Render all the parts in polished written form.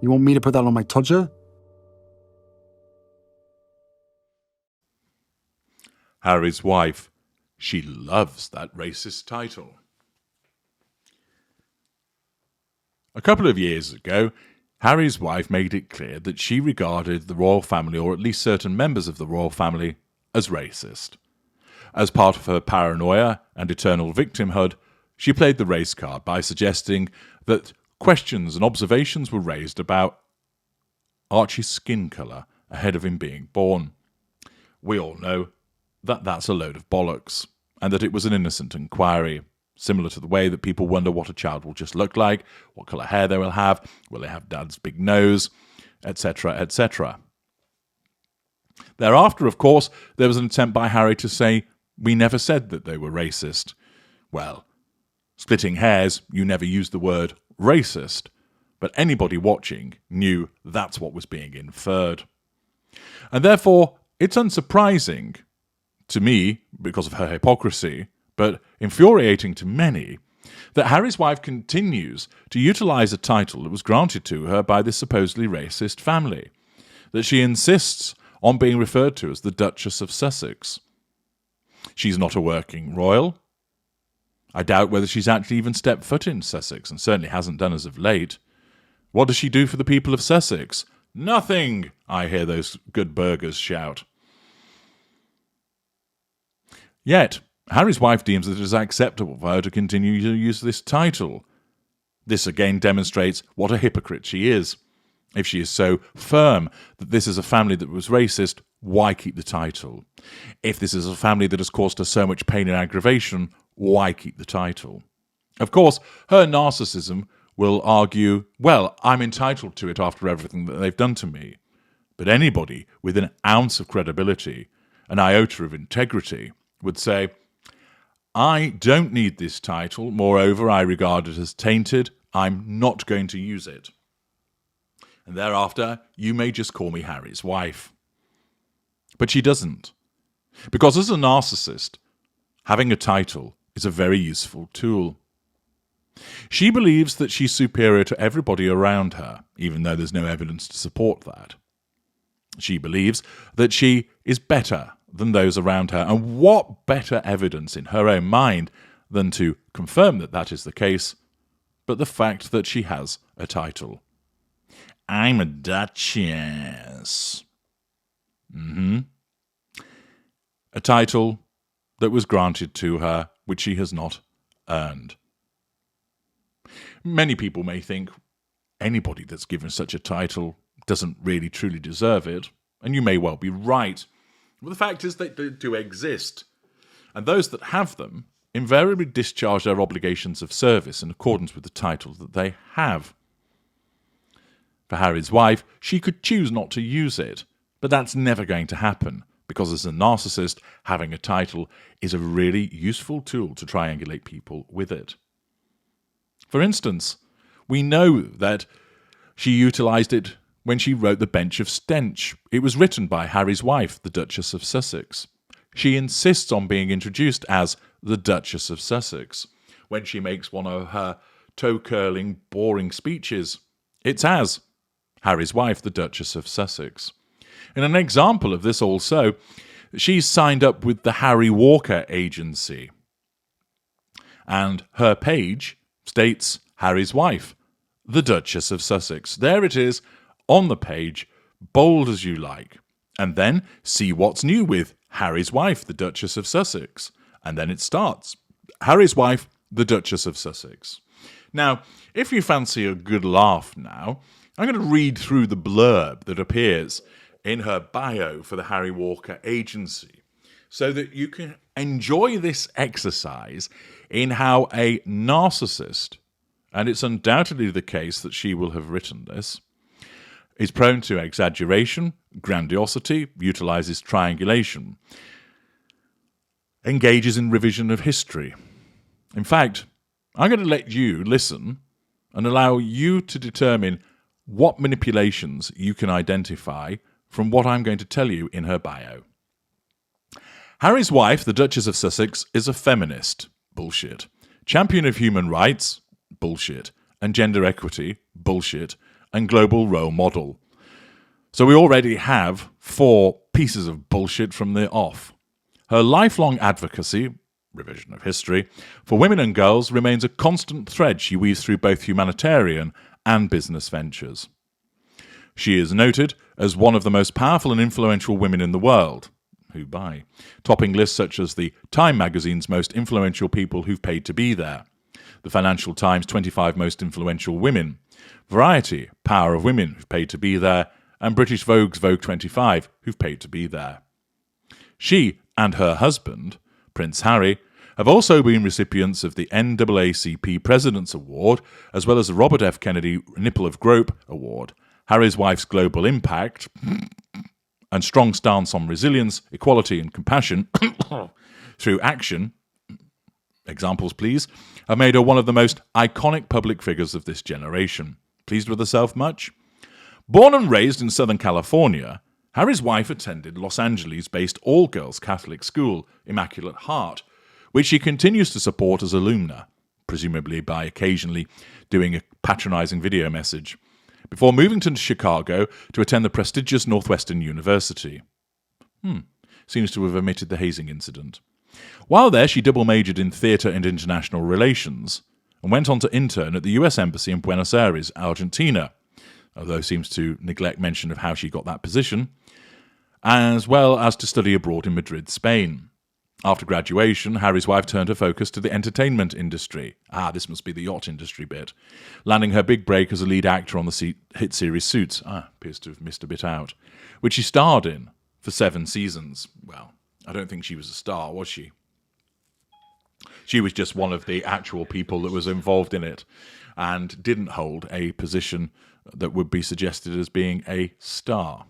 You want me to put that on my todger? Harry's wife. She loves that racist title. A couple of years ago, Harry's wife made it clear that she regarded the royal family, or at least certain members of the royal family, as racist. As part of her paranoia and eternal victimhood, she played the race card by suggesting that questions and observations were raised about Archie's skin colour ahead of him being born. We all know that that's a load of bollocks, and that it was an innocent inquiry, similar to the way that people wonder what a child will just look like, what colour hair they will they have dad's big nose, etc., etc. Thereafter, of course, there was an attempt by Harry to say, we never said that they were racist. Well, splitting hairs, you never used the word racist, but anybody watching knew that's what was being inferred. And therefore, it's unsurprising to me, because of her hypocrisy, but infuriating to many, that Harry's wife continues to utilise a title that was granted to her by this supposedly racist family, that she insists on being referred to as the Duchess of Sussex. She's not a working royal. I doubt whether she's actually even stepped foot in Sussex, and certainly hasn't done as of late. What does she do for the people of Sussex? Nothing, I hear those good burghers shout. Yet, Harry's wife deems that it is acceptable for her to continue to use this title. This again demonstrates what a hypocrite she is. If she is so firm that this is a family that was racist, why keep the title? If this is a family that has caused her so much pain and aggravation, why keep the title? Of course, her narcissism will argue, well, I'm entitled to it after everything that they've done to me. But anybody with an ounce of credibility, an iota of integrity, would say, I don't need this title, moreover I regard it as tainted, I'm not going to use it. And thereafter, you may just call me Harry's wife. But she doesn't. Because as a narcissist, having a title is a very useful tool. She believes that she's superior to everybody around her, even though there's no evidence to support that. She believes that she is better than those around her, and what better evidence in her own mind than to confirm that that is the case, but the fact that she has a title. I'm a duchess. A title that was granted to her, which she has not earned. Many people may think anybody that's given such a title doesn't really truly deserve it, and you may well be right. But the fact is they do exist, and those that have them invariably discharge their obligations of service in accordance with the title that they have. For Harry's wife, she could choose not to use it, but that's never going to happen, because as a narcissist, having a title is a really useful tool to triangulate people with it. For instance, we know that she utilised it when she wrote The Bench of Stench. It was written by Harry's wife, the Duchess of Sussex. She insists on being introduced as the Duchess of Sussex. When she makes one of her toe-curling, boring speeches, it's as Harry's wife, the Duchess of Sussex. In an example of this also, she's signed up with the Harry Walker Agency, and her page states Harry's wife, the Duchess of Sussex. There it is, on the page, bold as you like. And then see what's new with Harry's wife, the Duchess of Sussex. And then it starts, Harry's wife, the Duchess of Sussex. Now, if you fancy a good laugh now, I'm going to read through the blurb that appears in her bio for the Harry Walker Agency, so that you can enjoy this exercise in how a narcissist, and it's undoubtedly the case that she will have written this, is prone to exaggeration, grandiosity, utilises triangulation, engages in revision of history. In fact, I'm going to let you listen and allow you to determine what manipulations you can identify from what I'm going to tell you in her bio. Harry's wife, the Duchess of Sussex, is a feminist. Bullshit. Champion of human rights. Bullshit. And gender equity. Bullshit. and global role model. So we already have 4 pieces of bullshit from the off. Her lifelong advocacy, revision of history, for women and girls remains a constant thread she weaves through both humanitarian and business ventures. She is noted as one of the most powerful and influential women in the world, who by, topping lists such as the Time magazine's most influential people who've paid to be there, the Financial Times 25 most influential women, Variety, Power of Women who've paid to be there, and British Vogue's Vogue 25 who've paid to be there. She and her husband, Prince Harry, have also been recipients of the NAACP President's Award, as well as the Robert F. Kennedy Nipple of Grope Award, Harry's wife's global impact, and strong stance on resilience, equality, and compassion through action, examples please, have made her one of the most iconic public figures of this generation. Pleased with herself much? Born and raised in Southern California, Harry's wife attended Los Angeles-based all-girls Catholic school, Immaculate Heart, which she continues to support as alumna, presumably by occasionally doing a patronizing video message, before moving to Chicago to attend the prestigious Northwestern University. Seems to have omitted the hazing incident. While there, she double majored in theatre and international relations, and went on to intern at the US Embassy in Buenos Aires, Argentina, although seems to neglect mention of how she got that position, as well as to study abroad in Madrid, Spain. After graduation, Harry's wife turned her focus to the entertainment industry. This must be the yacht industry bit. Landing her big break as a lead actor on the hit series Suits. Appears to have missed a bit out. Which she starred in for 7 seasons. Well, I don't think she was a star, was she? She was just one of the actual people that was involved in it and didn't hold a position that would be suggested as being a star.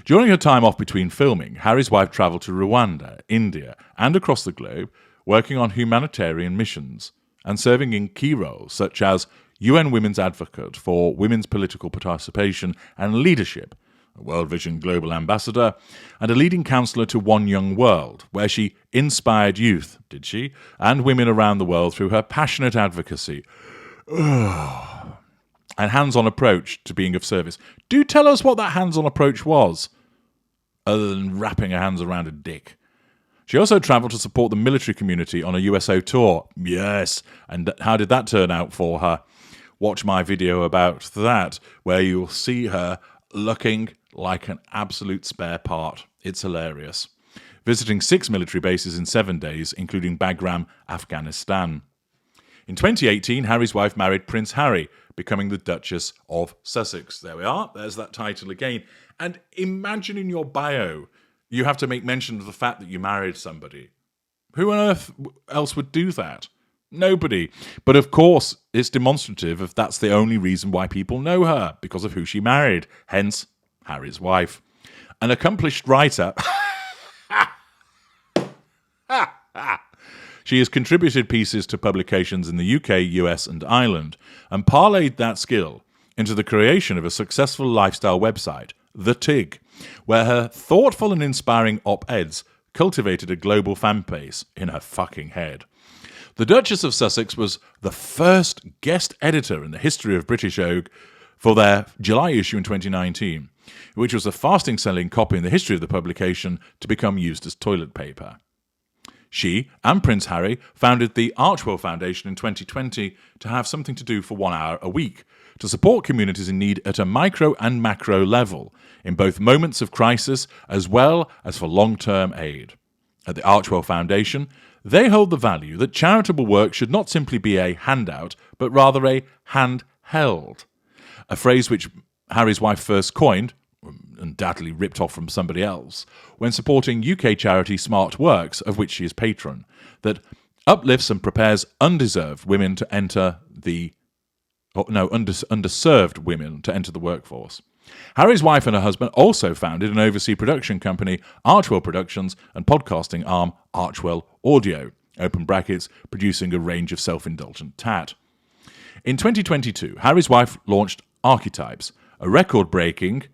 During her time off between filming, Harry's wife travelled to Rwanda, India, and across the globe, working on humanitarian missions and serving in key roles such as UN Women's Advocate for Women's Political Participation and Leadership, a World Vision Global Ambassador, and a leading counsellor to One Young World, where she inspired youth, did she, and women around the world through her passionate advocacy and hands-on approach to being of service. Do tell us what that hands-on approach was, other than wrapping her hands around a dick. She also travelled to support the military community on a USO tour. Yes, and how did that turn out for her? Watch my video about that, where you'll see her looking like an absolute spare part. It's hilarious. Visiting 6 military bases in 7 days, including Bagram, Afghanistan. In 2018, Harry's wife married Prince Harry, becoming the Duchess of Sussex. There we are. There's that title again. And imagine in your bio, you have to make mention of the fact that you married somebody. Who on earth else would do that? Nobody. But of course, it's demonstrative if that's the only reason why people know her, because of who she married. Hence, Harry's wife. An accomplished writer. She has contributed pieces to publications in the UK, US, and Ireland, and parlayed that skill into the creation of a successful lifestyle website, The Tig, where her thoughtful and inspiring op-eds cultivated a global fan base in her fucking head. The Duchess of Sussex was the first guest editor in the history of British Vogue for their July issue in 2019, which was the fastest-selling copy in the history of the publication to become used as toilet paper. She and Prince Harry founded the Archwell Foundation in 2020 to have something to do for 1 hour a week, to support communities in need at a micro and macro level, in both moments of crisis as well as for long-term aid. At the Archwell Foundation, they hold the value that charitable work should not simply be a handout, but rather a hand held. A phrase which Harry's wife first coined, undoubtedly ripped off from somebody else, when supporting UK charity Smart Works, of which she is patron, that uplifts and prepares underserved women to enter underserved women to enter the workforce. Harry's wife and her husband also founded an overseas production company, Archwell Productions, and podcasting arm, Archwell Audio, open brackets, producing a range of self-indulgent tat. In 2022, Harry's wife launched Archetypes, a record-breaking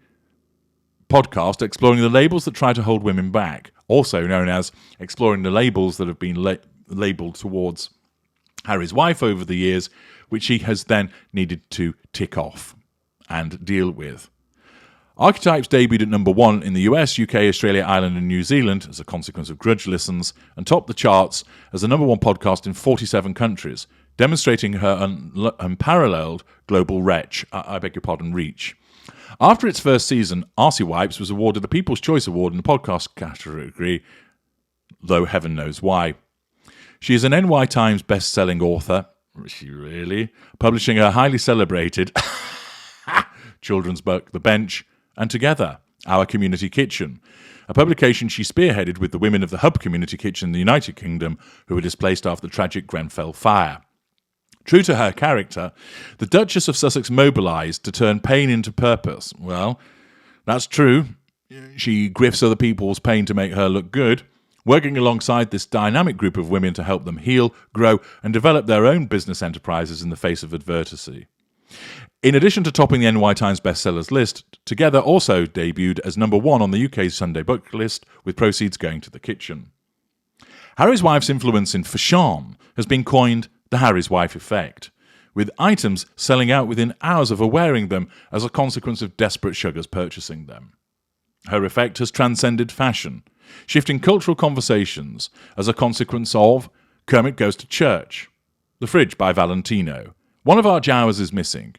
podcast exploring the labels that try to hold women back, also known as exploring the labels that have been labelled towards Harry's wife over the years, which she has then needed to tick off and deal with. Archetypes debuted at number 1 in the US, UK, Australia, Ireland and New Zealand as a consequence of grudge listens, and topped the charts as the number 1 podcast in 47 countries, demonstrating her unparalleled global reach. After its first season, Arsey Wipes was awarded the People's Choice Award in the podcast category, though heaven knows why. She is an NY Times best-selling author, is she really? Publishing her highly celebrated children's book, The Bench, and Together, Our Community Kitchen, a publication she spearheaded with the women of the Hub Community Kitchen in the United Kingdom who were displaced after the tragic Grenfell fire. True to her character, the Duchess of Sussex mobilised to turn pain into purpose. Well, that's true. She grifts other people's pain to make her look good, working alongside this dynamic group of women to help them heal, grow, and develop their own business enterprises in the face of adversity. In addition to topping the NY Times bestsellers list, Together also debuted as number 1 on the UK's Sunday book list, with proceeds going to the kitchen. Harry's wife's influence in fashion has been coined the Harry's wife effect, with items selling out within hours of her wearing them as a consequence of desperate sugars purchasing them. Her effect has transcended fashion, shifting cultural conversations as a consequence of Kermit Goes to Church, The Fridge by Valentino, One of Our Jowers is Missing,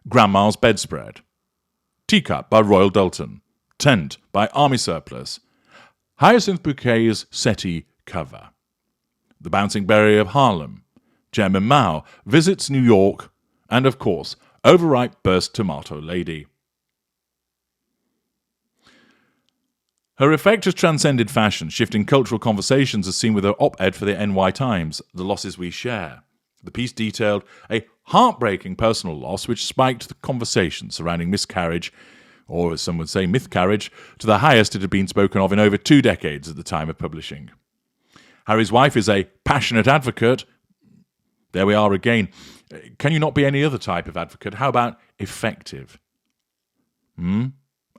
Grandma's Bedspread, Teacup by Royal Doulton, Tent by Army Surplus, Hyacinth Bouquet's settee cover, The Bouncing Berry of Harlem, Jem and Mao visits New York, and of course, Overripe Burst Tomato Lady. Her effect has transcended fashion, shifting cultural conversations as seen with her op-ed for the NY Times, The Losses We Share. The piece detailed a heartbreaking personal loss which spiked the conversation surrounding miscarriage, or as some would say, mythcarriage, to the highest it had been spoken of in over 2 decades at the time of publishing. Harry's wife is a passionate advocate. There we are again. Can you not be any other type of advocate? How about effective?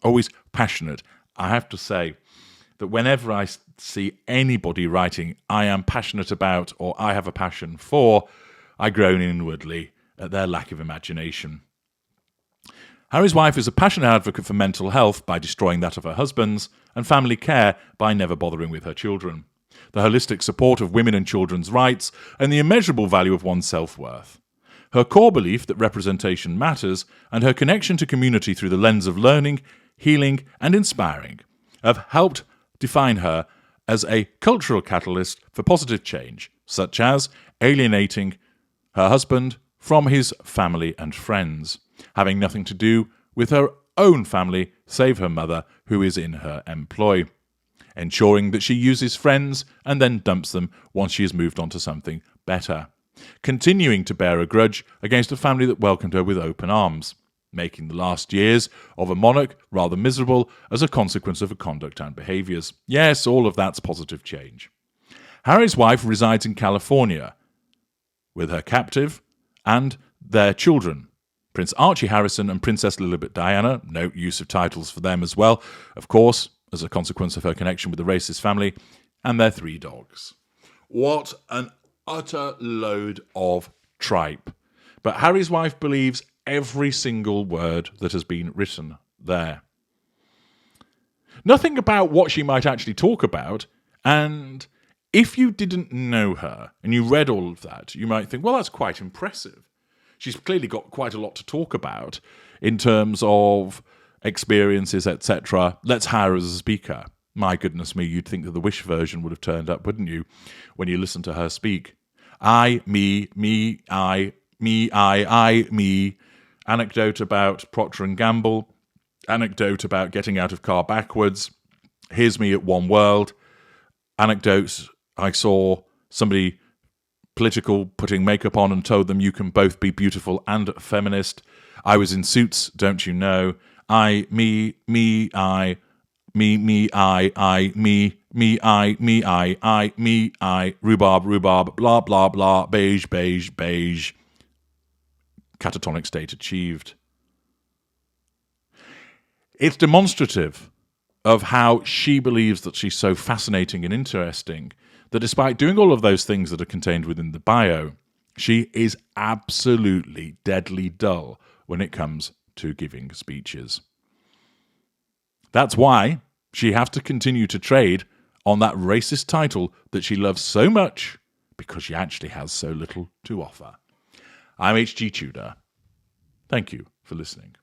Always passionate. I have to say that whenever I see anybody writing, I am passionate about or I have a passion for, I groan inwardly at their lack of imagination. Harry's wife is a passionate advocate for mental health by destroying that of her husband's, and family care by never bothering with her children, the holistic support of women and children's rights, and the immeasurable value of one's self-worth. Her core belief that representation matters, and her connection to community through the lens of learning, healing, and inspiring, have helped define her as a cultural catalyst for positive change, such as alienating her husband from his family and friends, having nothing to do with her own family save her mother, who is in her employ, ensuring that she uses friends and then dumps them once she has moved on to something better, continuing to bear a grudge against a family that welcomed her with open arms, making the last years of a monarch rather miserable as a consequence of her conduct and behaviours. Yes, all of that's positive change. Harry's wife resides in California with her captive and their children, Prince Archie Harrison and Princess Lilibet Diana, no use of titles for them as well, of course, as a consequence of her connection with the racist family, and their 3 dogs. What an utter load of tripe. But Harry's wife believes every single word that has been written there. Nothing about what she might actually talk about, and if you didn't know her and you read all of that, you might think, well, that's quite impressive. She's clearly got quite a lot to talk about in terms of experiences, etc. Let's hire her as a speaker. My goodness me, you'd think that the Wish version would have turned up, wouldn't you, when you listen to her speak? I, me, anecdote about Procter & Gamble, anecdote about getting out of car backwards, here's me at One World, anecdotes, I saw somebody political putting makeup on and told them you can both be beautiful and feminist. I was in Suits, don't you know? I, me, I, rhubarb, blah, blah, blah, beige, catatonic state achieved. It's demonstrative of how she believes that she's so fascinating and interesting that despite doing all of those things that are contained within the bio, She is absolutely deadly dull when it comes to giving speeches. That's why she has to continue to trade on that racist title that she loves so much, because she actually has so little to offer. I'm H.G. Tudor. Thank you for listening.